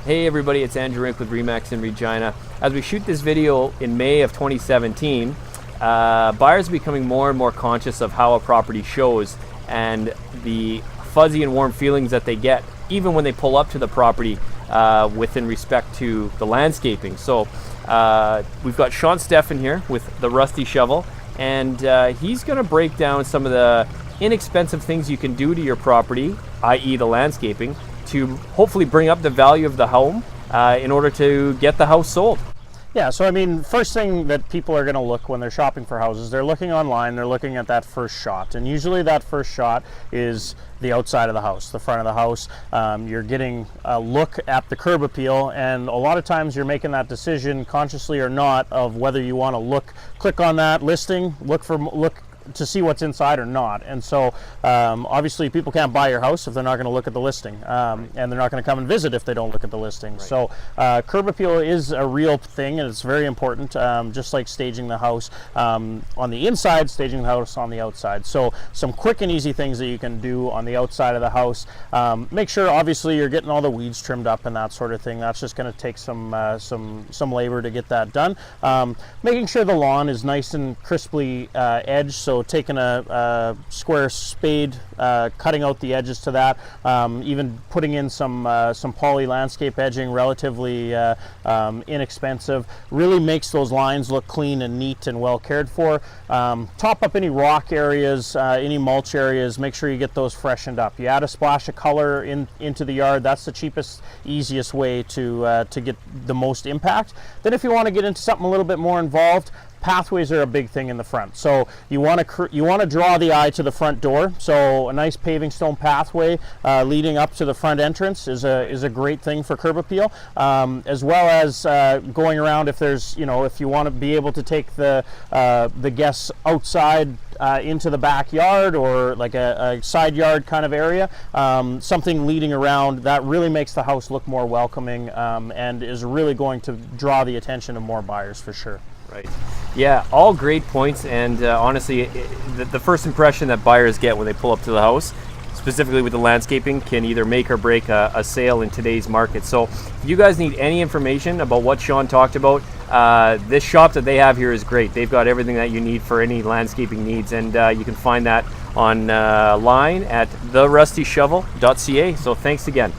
Hey everybody, it's Rink with Remax in Regina. As we shoot this video in May of 2017, buyers are becoming more and more conscious of how a property shows and the fuzzy and warm feelings that they get even when they pull up to the property within respect to the landscaping. So we've got Stefan here with the rusty shovel, and he's going to break down some of the inexpensive things you can do to your property, i.e. the landscaping, to hopefully bring up the value of the home in order to get the house sold. Yeah, so I mean, first thing that people are going to look when they're shopping for houses, they're looking online, they're looking at that first shot. And usually that first shot is the outside of the house, the front of the house. You're getting a look at the curb appeal, and a lot of times you're making that decision, consciously or not, of whether you want to click on that listing, look to see what's inside or not. And so obviously people can't buy your house if they're not going to look at the listing, and they're not going to come and visit if they don't look at the listing. Right. So curb appeal is a real thing, and it's very important, just like staging the house on the inside, staging the house on the outside. So some quick and easy things that you can do on the outside of the house. Make sure obviously you're getting all the weeds trimmed up and that sort of thing. That's just going to take some labor to get that done. Making sure the lawn is nice and crisply edged, so taking a square spade, cutting out the edges to that, even putting in some poly landscape edging, relatively inexpensive, really makes those lines look clean and neat and well cared for. Top up any rock areas, any mulch areas, make sure you get those freshened up. You add a splash of color into the yard. That's the cheapest, easiest way to get the most impact. Then if you want to get into something a little bit more involved, pathways are a big thing in the front. So you want to draw the eye to the front door. So a nice paving stone pathway leading up to the front entrance is a great thing for curb appeal, as well as going around if there's, if you want to be able to take the guests outside into the backyard, or like a side yard kind of area, something leading around that really makes the house look more welcoming, and is really going to draw the attention of more buyers for sure. Right. Yeah, all great points, and honestly, the first impression that buyers get when they pull up to the house, specifically with the landscaping, can either make or break a sale in today's market. So if you guys need any information about what Sean talked about, this shop that they have here is great. They've got everything that you need for any landscaping needs, and you can find that online at therustyshovel.ca. So thanks again.